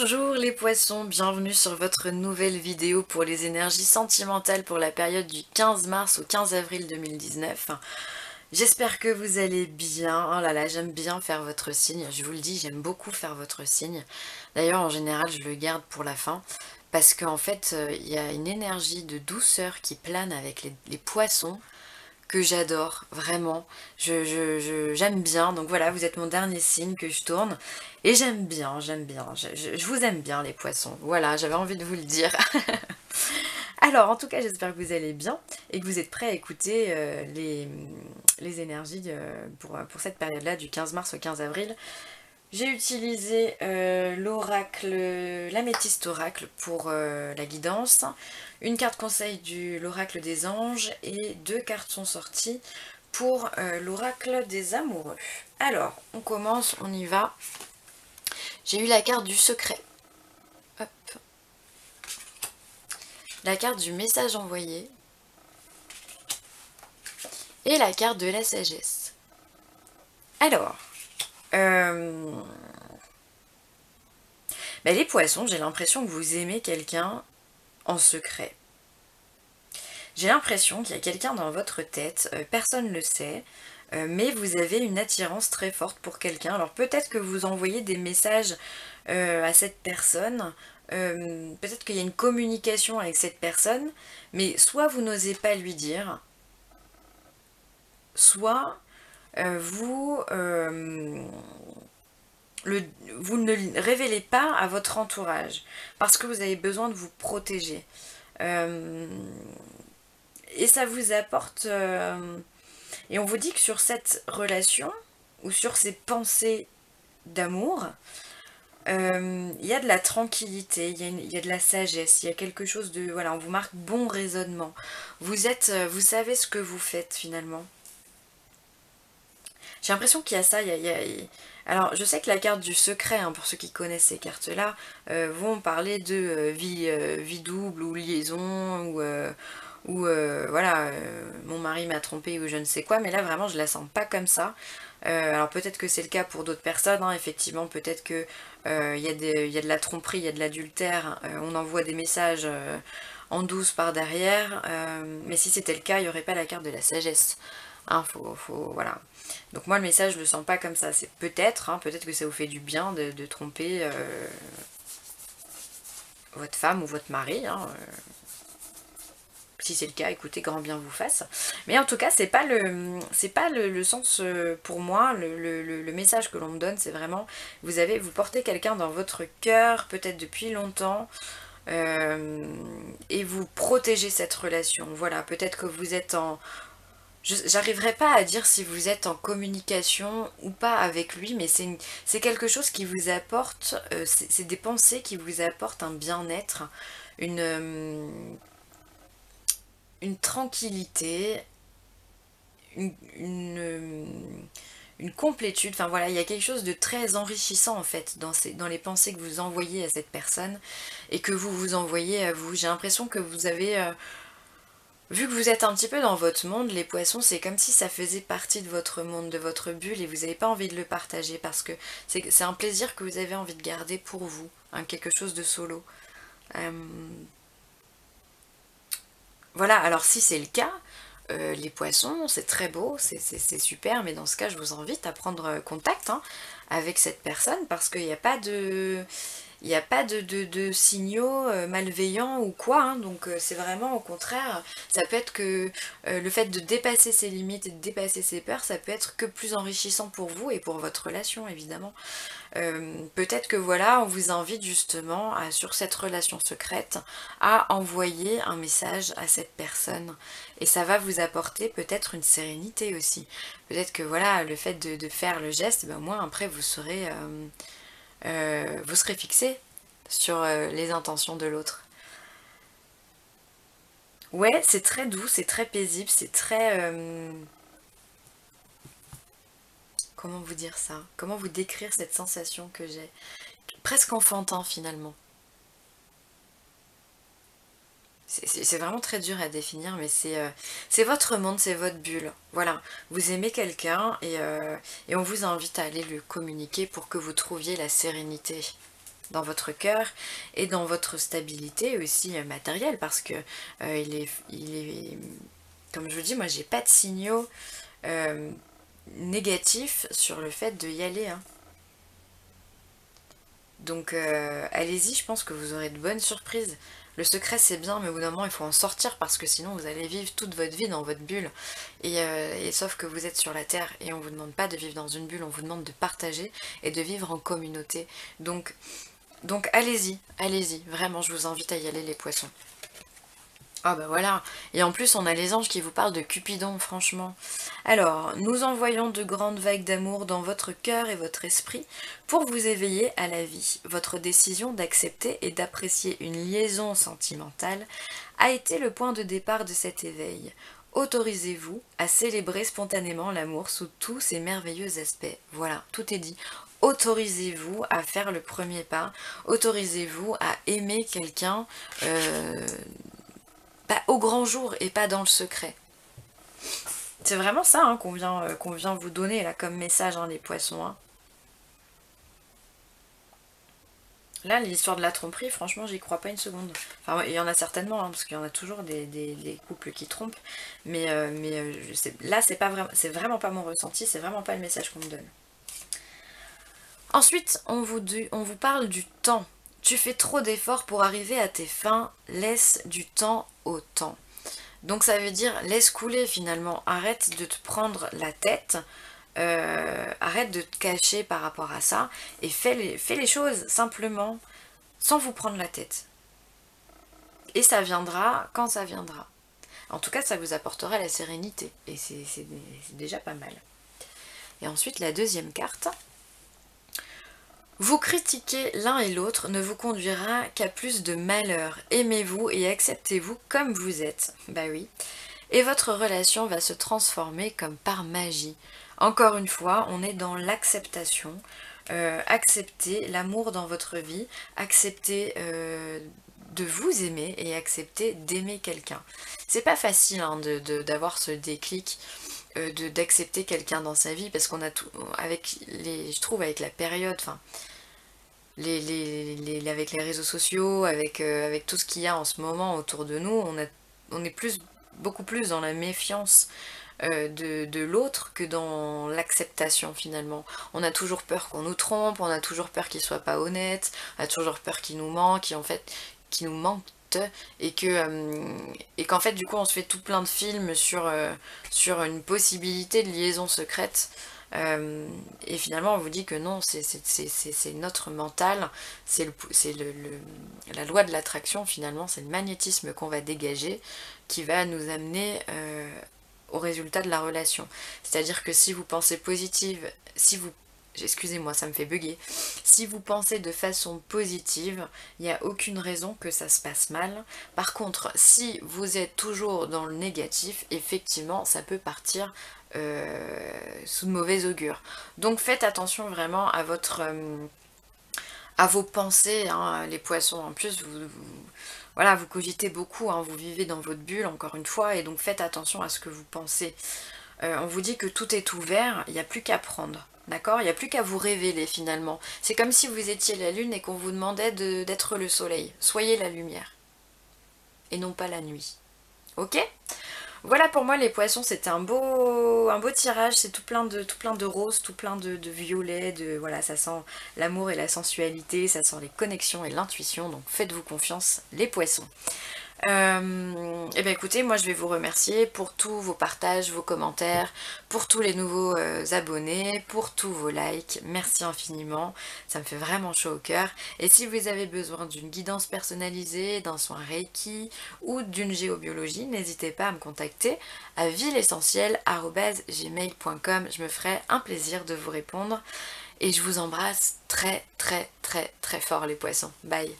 Bonjour les poissons, bienvenue sur votre nouvelle vidéo pour les énergies sentimentales pour la période du 15 mars au 15 avril 2019. J'espère que vous allez bien. Oh là là, j'aime bien faire votre signe, je vous le dis, j'aime beaucoup faire votre signe. D'ailleurs, en général, je le garde pour la fin parce qu'en fait, il y a une énergie de douceur qui plane avec les poissons que j'adore, vraiment. J'aime bien, donc voilà, vous êtes mon dernier signe que je tourne. Et j'aime bien, je vous aime bien les poissons. Voilà, j'avais envie de vous le dire. Alors, en tout cas, j'espère que vous allez bien et que vous êtes prêts à écouter les énergies pour cette période-là, du 15 mars au 15 avril. J'ai utilisé l'oracle, l'améthyste oracle pour la guidance, une carte conseil de l'oracle des anges et deux cartes sont sorties pour l'oracle des amoureux. Alors, on commence, on y va. J'ai eu la carte du secret. Hop. La carte du message envoyé. Et la carte de la sagesse. Alors, les poissons, j'ai l'impression que vous aimez quelqu'un en secret. J'ai l'impression qu'il y a quelqu'un dans votre tête, personne ne le sait, mais vous avez une attirance très forte pour quelqu'un. Alors peut-être que vous envoyez des messages à cette personne, peut-être qu'il y a une communication avec cette personne, mais soit vous n'osez pas lui dire, soit vous ne le révélez pas à votre entourage, parce que vous avez besoin de vous protéger. Et ça vous apporte... et on vous dit que sur cette relation, ou sur ces pensées d'amour, il y a de la tranquillité, il y a de la sagesse, il y a quelque chose de... Voilà, on vous marque bon raisonnement. Vous savez ce que vous faites finalement. J'ai l'impression qu'il y a ça, alors je sais que la carte du secret, hein, pour ceux qui connaissent ces cartes-là, vont parler de vie double ou liaison, ou voilà, mon mari m'a trompé ou je ne sais quoi, mais là vraiment je la sens pas comme ça. Alors peut-être que c'est le cas pour d'autres personnes, hein, effectivement, peut-être que il y a de la tromperie, il y a de l'adultère, on envoie des messages en douce par derrière, mais si c'était le cas, il n'y aurait pas la carte de la sagesse. Hein, voilà. Donc moi le message je le sens pas comme ça, c'est peut-être, hein, peut-être que ça vous fait du bien de tromper votre femme ou votre mari, hein, si c'est le cas, écoutez, grand bien vous fasse. Mais en tout cas, c'est pas le sens pour moi, le message que l'on me donne, c'est vraiment, vous portez quelqu'un dans votre cœur, peut-être depuis longtemps, et vous protégez cette relation. Voilà, peut-être que vous êtes en... J'arriverai pas à dire si vous êtes en communication ou pas avec lui, mais c'est quelque chose qui vous apporte, c'est des pensées qui vous apportent un bien-être, une tranquillité, une complétude, enfin voilà, il y a quelque chose de très enrichissant en fait dans les pensées que vous envoyez à cette personne et que vous vous envoyez à vous. J'ai l'impression que vous avez, vu que vous êtes un petit peu dans votre monde, les poissons, c'est comme si ça faisait partie de votre monde, de votre bulle et vous n'avez pas envie de le partager parce que c'est un plaisir que vous avez envie de garder pour vous, hein, quelque chose de solo. Euh, voilà, alors si c'est le cas, les poissons, c'est très beau, c'est super, mais dans ce cas, je vous invite à prendre contact, hein, avec cette personne parce qu'il n'y a pas de... Il n'y a pas de signaux malveillants ou quoi, hein, donc c'est vraiment au contraire, ça peut être que le fait de dépasser ses limites et de dépasser ses peurs, ça peut être que plus enrichissant pour vous et pour votre relation évidemment. Peut-être que voilà, on vous invite justement sur cette relation secrète à envoyer un message à cette personne et ça va vous apporter peut-être une sérénité aussi. Peut-être que voilà, le fait de faire le geste, ben, au moins après vous serez fixé sur les intentions de l'autre. Ouais, c'est très doux, c'est très paisible, c'est très... comment vous dire ça? Comment vous décrire cette sensation que j'ai? Presque enfantin finalement. C'est vraiment très dur à définir, mais c'est votre monde, c'est votre bulle. Voilà, vous aimez quelqu'un et on vous invite à aller le communiquer pour que vous trouviez la sérénité. dans votre cœur et dans votre stabilité aussi matérielle, parce que comme je vous dis, moi j'ai pas de signaux négatifs sur le fait de y aller, hein. Donc allez-y, je pense que vous aurez de bonnes surprises. Le secret c'est bien, mais au bout d'un moment il faut en sortir parce que sinon vous allez vivre toute votre vie dans votre bulle. Et sauf que vous êtes sur la terre et on vous demande pas de vivre dans une bulle, on vous demande de partager et de vivre en communauté. Donc allez-y, allez-y, vraiment je vous invite à y aller les poissons. Ah bah voilà, et en plus on a les anges qui vous parlent de Cupidon, franchement. Alors, nous envoyons de grandes vagues d'amour dans votre cœur et votre esprit pour vous éveiller à la vie. Votre décision d'accepter et d'apprécier une liaison sentimentale a été le point de départ de cet éveil. Autorisez-vous à célébrer spontanément l'amour sous tous ses merveilleux aspects. Voilà, tout est dit. Autorisez-vous à faire le premier pas, autorisez-vous à aimer quelqu'un au grand jour et pas dans le secret. C'est vraiment ça hein, qu'on vient vous donner là comme message, hein, les poissons. Hein. Là, l'histoire de la tromperie, franchement, j'y crois pas une seconde. Enfin, il y en a certainement, hein, parce qu'il y en a toujours des couples qui trompent. Là, c'est vraiment pas mon ressenti, c'est vraiment pas le message qu'on me donne. Ensuite, on vous parle du temps. Tu fais trop d'efforts pour arriver à tes fins, laisse du temps au temps. Donc ça veut dire laisse couler finalement, arrête de te prendre la tête, arrête de te cacher par rapport à ça et fais les choses simplement sans vous prendre la tête. Et ça viendra quand ça viendra. En tout cas ça vous apportera la sérénité et c'est déjà pas mal. Et ensuite la deuxième carte. Vous critiquer l'un et l'autre ne vous conduira qu'à plus de malheur. Aimez-vous et acceptez-vous comme vous êtes. Bah oui. Et votre relation va se transformer comme par magie. Encore une fois, on est dans l'acceptation. Acceptez l'amour dans votre vie. Acceptez de vous aimer et accepter d'aimer quelqu'un. C'est pas facile hein, d'avoir ce déclic. D'accepter quelqu'un dans sa vie parce qu'on a tout je trouve avec la période, enfin avec les réseaux sociaux, avec tout ce qu'il y a en ce moment autour de nous, on est beaucoup plus dans la méfiance de l'autre que dans l'acceptation finalement. On a toujours peur qu'on nous trompe, on a toujours peur qu'il soit pas honnête, on a toujours peur qu'il nous manque, qu'il nous manque et qu'en fait du coup on se fait tout plein de films sur une possibilité de liaison secrète et finalement on vous dit que non, c'est notre mental, c'est la loi de l'attraction finalement, c'est le magnétisme qu'on va dégager qui va nous amener au résultat de la relation. C'est-à-dire que si vous pensez positive, excusez-moi, ça me fait bugger. Si vous pensez de façon positive, il n'y a aucune raison que ça se passe mal. Par contre, si vous êtes toujours dans le négatif, effectivement, ça peut partir sous de mauvais augure. Donc faites attention vraiment à vos pensées, hein, les poissons. En plus, voilà, vous cogitez beaucoup, hein, vous vivez dans votre bulle, encore une fois, et donc faites attention à ce que vous pensez. On vous dit que tout est ouvert, il n'y a plus qu'à prendre. D'accord? Il n'y a plus qu'à vous révéler finalement. C'est comme si vous étiez la lune et qu'on vous demandait d'être le soleil. Soyez la lumière. Et non pas la nuit. Ok? Voilà pour moi les poissons, c'était un beau tirage, c'est tout plein de roses, tout plein de violets, voilà, ça sent l'amour et la sensualité, ça sent les connexions et l'intuition, donc faites-vous confiance les poissons. Et bien écoutez, moi je vais vous remercier pour tous vos partages, vos commentaires, pour tous les nouveaux abonnés, pour tous vos likes, merci infiniment, ça me fait vraiment chaud au cœur. Et si vous avez besoin d'une guidance personnalisée, d'un soin Reiki ou d'une géobiologie, n'hésitez pas à me contacter à villeessentielle@gmail.com, je me ferai un plaisir de vous répondre et je vous embrasse très très très très fort les poissons. Bye.